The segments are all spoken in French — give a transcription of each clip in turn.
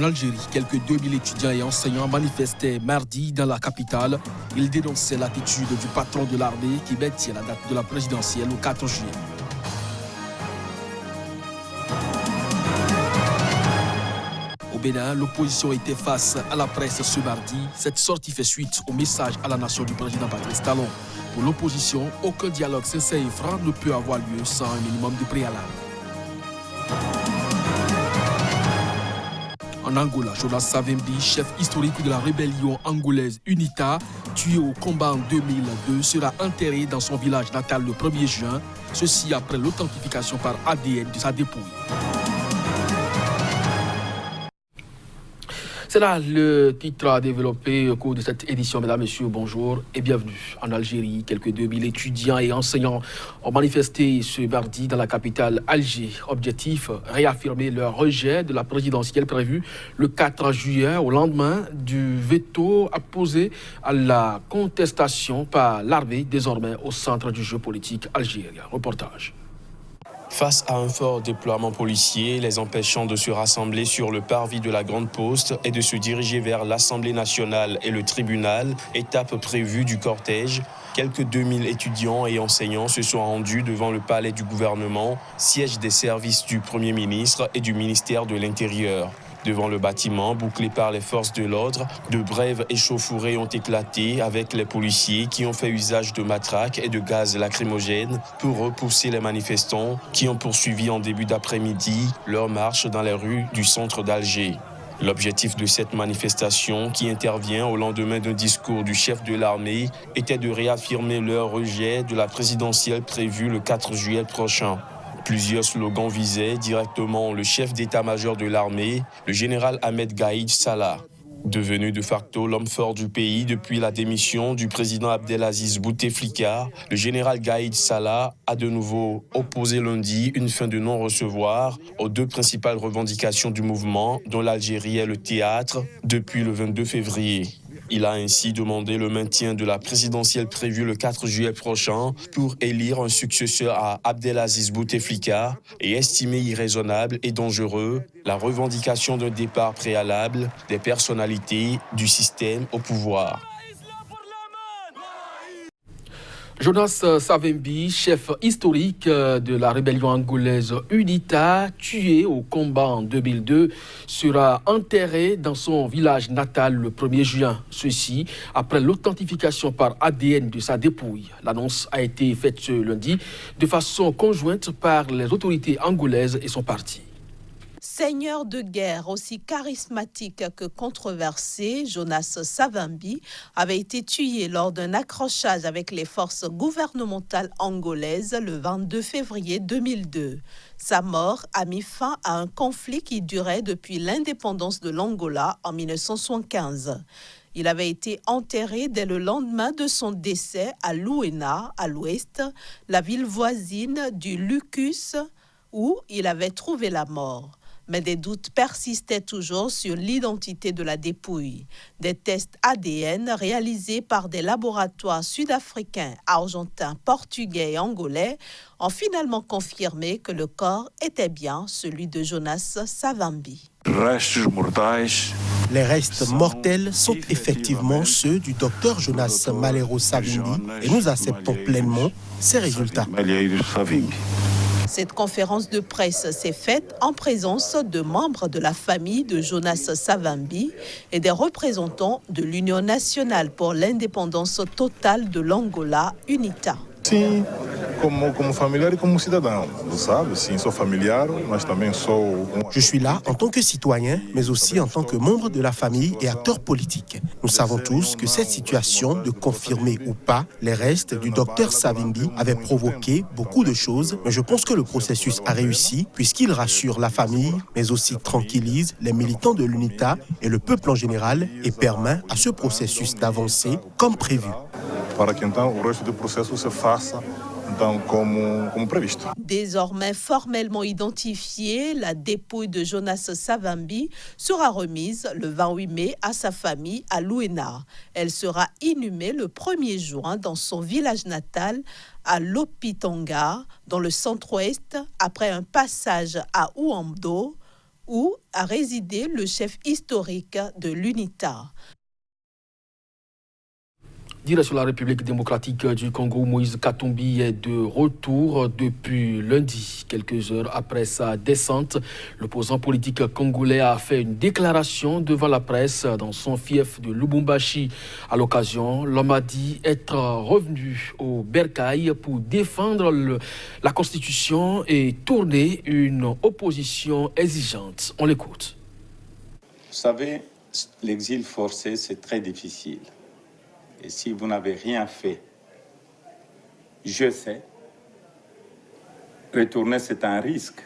Algérie, quelques 2000 étudiants et enseignants manifestaient mardi dans la capitale. Ils dénonçaient l'attitude du patron de l'armée qui maintient la date de la présidentielle au 4 juillet. Au Bénin, l'opposition était face à la presse ce mardi. Cette sortie fait suite au message à la nation du président Patrice Talon. Pour l'opposition, aucun dialogue sincère et franc ne peut avoir lieu sans un minimum de préalable. En Angola, Jonas Savimbi, chef historique de la rébellion angolaise UNITA, tué au combat en 2002, sera enterré dans son village natal le 1er juin, ceci après l'authentification par ADN de sa dépouille. C'est là le titre à développer au cours de cette édition. Mesdames, Messieurs, bonjour et bienvenue. En Algérie, quelques 2000 étudiants et enseignants ont manifesté ce mardi dans la capitale Alger. Objectif, réaffirmer leur rejet de la présidentielle prévue le 4 juillet au lendemain du veto apposé à la contestation par l'armée désormais au centre du jeu politique algérien. Reportage. Face à un fort déploiement policier, les empêchant de se rassembler sur le parvis de la Grande Poste et de se diriger vers l'Assemblée nationale et le tribunal, étape prévue du cortège, quelques 2000 étudiants et enseignants se sont rendus devant le palais du gouvernement, siège des services du Premier ministre et du ministère de l'Intérieur. Devant le bâtiment, bouclé par les forces de l'ordre, de brèves échauffourées ont éclaté avec les policiers qui ont fait usage de matraques et de gaz lacrymogènes pour repousser les manifestants qui ont poursuivi en début d'après-midi leur marche dans les rues du centre d'Alger. L'objectif de cette manifestation, qui intervient au lendemain d'un discours du chef de l'armée, était de réaffirmer leur rejet de la présidentielle prévue le 4 juillet prochain. Plusieurs slogans visaient directement le chef d'état-major de l'armée, le général Ahmed Gaïd Salah. Devenu de facto l'homme fort du pays depuis la démission du président Abdelaziz Bouteflika, le général Gaïd Salah a de nouveau opposé lundi une fin de non-recevoir aux deux principales revendications du mouvement, dont l'Algérie est le théâtre, depuis le 22 février. Il a ainsi demandé le maintien de la présidentielle prévue le 4 juillet prochain pour élire un successeur à Abdelaziz Bouteflika et estimé irraisonnable et dangereux la revendication d'un départ préalable des personnalités du système au pouvoir. Jonas Savimbi, chef historique de la rébellion angolaise UNITA, tué au combat en 2002, sera enterré dans son village natal le 1er juin. Ceci après l'authentification par ADN de sa dépouille. L'annonce a été faite ce lundi de façon conjointe par les autorités angolaises et son parti. Seigneur de guerre aussi charismatique que controversé, Jonas Savimbi avait été tué lors d'un accrochage avec les forces gouvernementales angolaises le 22 février 2002. Sa mort a mis fin à un conflit qui durait depuis l'indépendance de l'Angola en 1975. Il avait été enterré dès le lendemain de son décès à Luena, à l'ouest, la ville voisine du Lucus, où il avait trouvé la mort. Mais des doutes persistaient toujours sur l'identité de la dépouille. Des tests ADN réalisés par des laboratoires sud-africains, argentins, portugais et angolais ont finalement confirmé que le corps était bien celui de Jonas Savimbi. Les restes mortels sont effectivement ceux du docteur Jonas Malheiro Savimbi et nous acceptons pleinement ces résultats. Cette conférence de presse s'est faite en présence de membres de la famille de Jonas Savimbi et des représentants de l'Union nationale pour l'indépendance totale de l'Angola, UNITA. Sim, como familiar e como cidadão. Vous savez, sim, sou familiar, mas também sou Je suis là en tant que citoyen, mais aussi en tant que membre de la famille et acteur politique. Nous savons tous que cette situation, de confirmer ou pas les restes du docteur Savimbi, avait provoqué beaucoup de choses, mais je pense que le processus a réussi puisqu'il rassure la famille, mais aussi tranquillise les militants de l'UNITA et le peuple en général et permet à ce processus d'avancer comme prévu. para que então o resto do processo se faça então como previsto. Désormais formellement identifiée, la dépouille de Jonas Savimbi sera remise le 28 mai à sa famille à Luena. Elle sera inhumée le 1er juin dans son village natal à Lopitanga, dans le centre-ouest, après un passage à Ouamdo, où a résidé le chef historique de l'UNITA. Direction la République démocratique du Congo, Moïse Katumbi est de retour depuis lundi. Quelques heures après sa descente, l'opposant politique congolais a fait une déclaration devant la presse dans son fief de Lubumbashi. À l'occasion, l'homme a dit être revenu au bercail pour défendre la Constitution et tourner une opposition exigeante. On l'écoute. Vous savez, l'exil forcé, c'est très difficile. Et si vous n'avez rien fait, je sais, retourner, c'est un risque.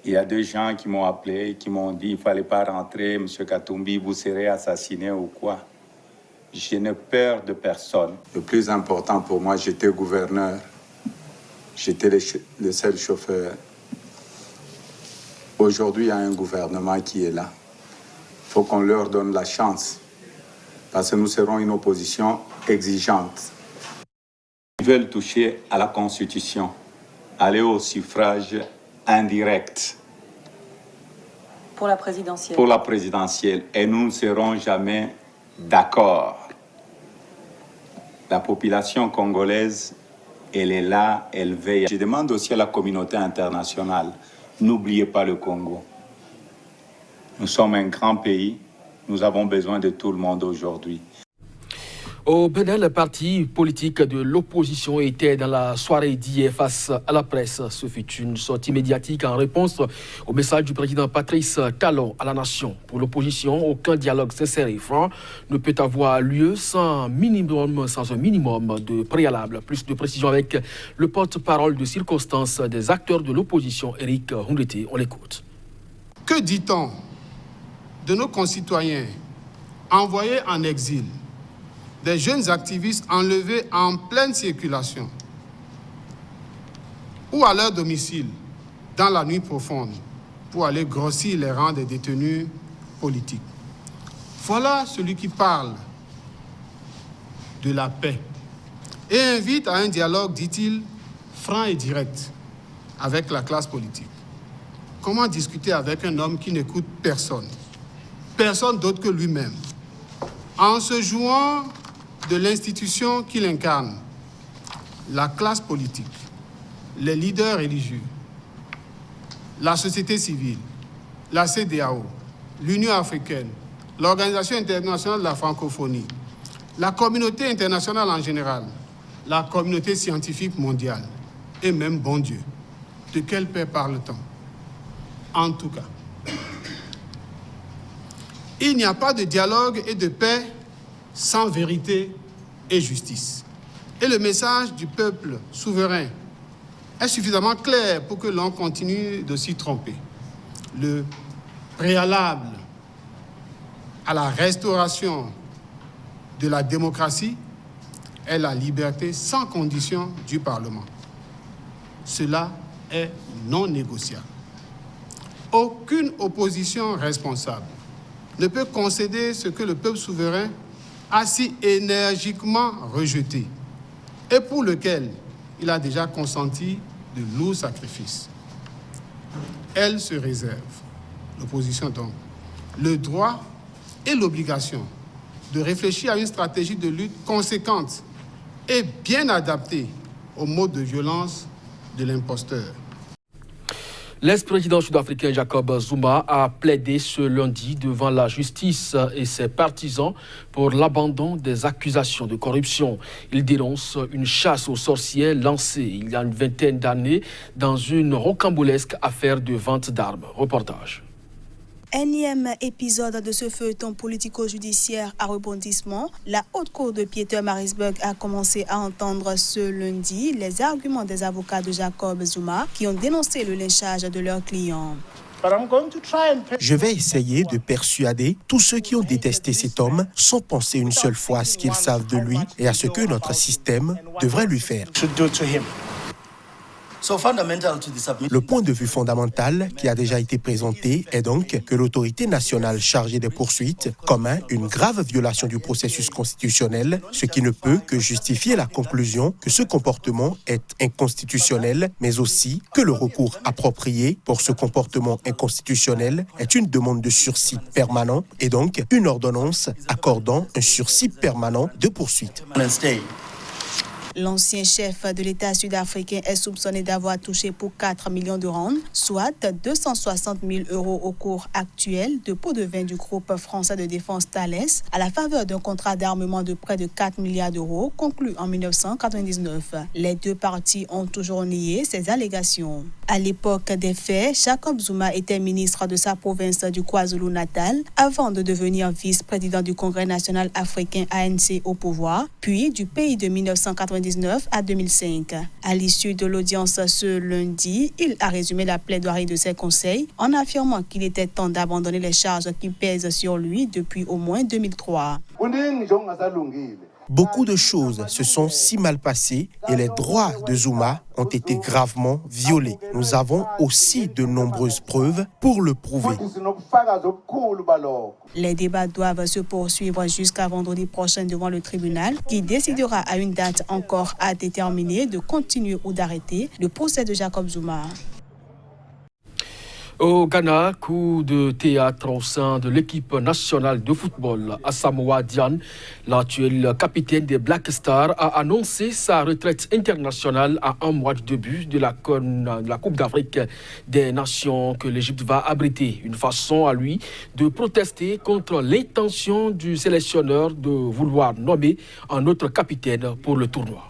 Il y a des gens qui m'ont appelé, qui m'ont dit, il ne fallait pas rentrer, M. Katumbi, vous serez assassiné ou quoi. Je n'ai peur de personne. Le plus important pour moi, j'étais gouverneur. J'étais le seul chauffeur. Aujourd'hui, il y a un gouvernement qui est là. Il faut qu'on leur donne la chance. Parce que nous serons une opposition exigeante. Ils veulent toucher à la Constitution, aller au suffrage indirect. Pour la présidentielle. Pour la présidentielle. Et nous ne serons jamais d'accord. La population congolaise, elle est là, elle veille. Je demande aussi à la communauté internationale, n'oubliez pas le Congo. Nous sommes un grand pays. Nous avons besoin de tout le monde aujourd'hui. Au Bénin, le parti politique de l'opposition était dans la soirée d'hier face à la presse. Ce fut une sortie médiatique en réponse au message du président Patrice Talon à la nation. Pour l'opposition, aucun dialogue sincère et franc ne peut avoir lieu sans un minimum de préalable. Plus de précision avec le porte-parole de circonstance des acteurs de l'opposition, Éric Hundete. On l'écoute. Que dit-on de nos concitoyens envoyés en exil, des jeunes activistes enlevés en pleine circulation ou à leur domicile dans la nuit profonde pour aller grossir les rangs des détenus politiques? Voilà celui qui parle de la paix et invite à un dialogue, dit-il, franc et direct avec la classe politique. Comment discuter avec un homme qui n'écoute personne? Personne d'autre que lui-même, en se jouant de l'institution qu'il incarne, la classe politique, les leaders religieux, la société civile, la CEDEAO, l'Union africaine, l'Organisation internationale de la francophonie, la communauté internationale en général, la communauté scientifique mondiale, et même, bon Dieu, de quelle paix parle-t-on? En tout cas, il n'y a pas de dialogue et de paix sans vérité et justice. Et le message du peuple souverain est suffisamment clair pour que l'on continue de s'y tromper. Le préalable à la restauration de la démocratie est la liberté sans condition du Parlement. Cela est non négociable. Aucune opposition responsable ne peut concéder ce que le peuple souverain a si énergiquement rejeté et pour lequel il a déjà consenti de lourds sacrifices. Elle se réserve, l'opposition donc, le droit et l'obligation de réfléchir à une stratégie de lutte conséquente et bien adaptée au mode de violence de l'imposteur. L'ex-président sud-africain Jacob Zuma a plaidé ce lundi devant la justice et ses partisans pour l'abandon des accusations de corruption. Il dénonce une chasse aux sorciers lancée il y a une vingtaine d'années dans une rocambolesque affaire de vente d'armes. Reportage. Énième épisode de ce feuilleton politico-judiciaire à rebondissement, la Haute Cour de Pietermaritzburg a commencé à entendre ce lundi les arguments des avocats de Jacob Zuma qui ont dénoncé le lynchage de leurs clients. Je vais essayer de persuader tous ceux qui ont détesté cet homme sans penser une seule fois à ce qu'ils savent de lui et à ce que notre système devrait lui faire. Le point de vue fondamental qui a déjà été présenté est donc que l'autorité nationale chargée des poursuites commet une grave violation du processus constitutionnel, ce qui ne peut que justifier la conclusion que ce comportement est inconstitutionnel, mais aussi que le recours approprié pour ce comportement inconstitutionnel est une demande de sursis permanent et donc une ordonnance accordant un sursis permanent de poursuite. L'ancien chef de l'État sud-africain est soupçonné d'avoir touché pour 4 millions de rand, soit 260 000 € au cours actuel de pot de vin du groupe français de défense Thales, à la faveur d'un contrat d'armement de près de 4 milliards d'euros conclu en 1999. Les deux parties ont toujours nié ces allégations. À l'époque des faits, Jacob Zuma était ministre de sa province du KwaZulu-Natal avant de devenir vice-président du Congrès national africain ANC au pouvoir, puis du pays de 1999 à 2005. À l'issue de l'audience ce lundi, il a résumé la plaidoirie de ses conseils en affirmant qu'il était temps d'abandonner les charges qui pèsent sur lui depuis au moins 2003. Beaucoup de choses se sont si mal passées et les droits de Zuma ont été gravement violés. Nous avons aussi de nombreuses preuves pour le prouver. Les débats doivent se poursuivre jusqu'à vendredi prochain devant le tribunal qui décidera à une date encore à déterminer de continuer ou d'arrêter le procès de Jacob Zuma. Au Ghana, coup de théâtre au sein de l'équipe nationale de football. Asamoah Gyan, l'actuel capitaine des Black Stars, a annoncé sa retraite internationale à un mois du début de la Coupe d'Afrique des Nations que l'Égypte va abriter. Une façon à lui de protester contre l'intention du sélectionneur de vouloir nommer un autre capitaine pour le tournoi.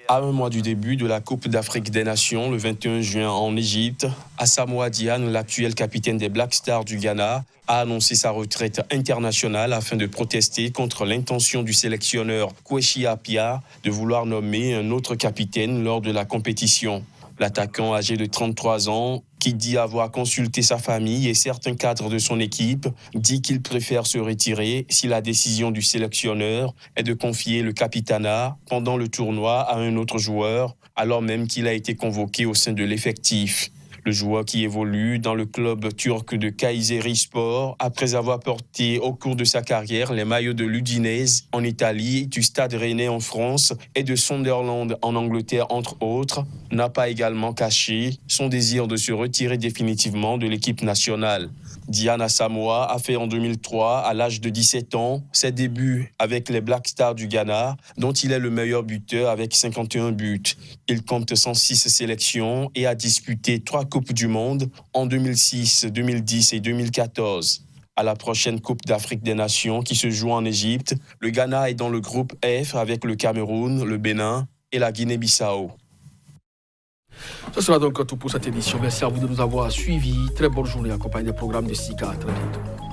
À un mois du début de la Coupe d'Afrique des Nations, le 21 juin en Égypte, Asamoah Gyan, l'actuel capitaine des Black Stars du Ghana, a annoncé sa retraite internationale afin de protester contre l'intention du sélectionneur Kweshi Appiah de vouloir nommer un autre capitaine lors de la compétition. L'attaquant âgé de 33 ans, qui dit avoir consulté sa famille et certains cadres de son équipe, dit qu'il préfère se retirer si la décision du sélectionneur est de confier le capitanat pendant le tournoi à un autre joueur, alors même qu'il a été convoqué au sein de l'effectif. Le joueur qui évolue dans le club turc de Kayserispor, après avoir porté au cours de sa carrière les maillots de l'Udinese en Italie, du Stade Rennais en France et de Sunderland en Angleterre, entre autres, n'a pas également caché son désir de se retirer définitivement de l'équipe nationale. Gyan Asamoah a fait en 2003, à l'âge de 17 ans, ses débuts avec les Black Stars du Ghana, dont il est le meilleur buteur avec 51 buts. Il compte 106 sélections et a disputé 3 Coupes du Monde en 2006, 2010 et 2014. À la prochaine Coupe d'Afrique des Nations qui se joue en Égypte, le Ghana est dans le groupe F avec le Cameroun, le Bénin et la Guinée-Bissau. Ce sera donc tout pour cette édition. Merci à vous de nous avoir suivis. Très bonne journée accompagnée des programmes de SICA. À très bientôt.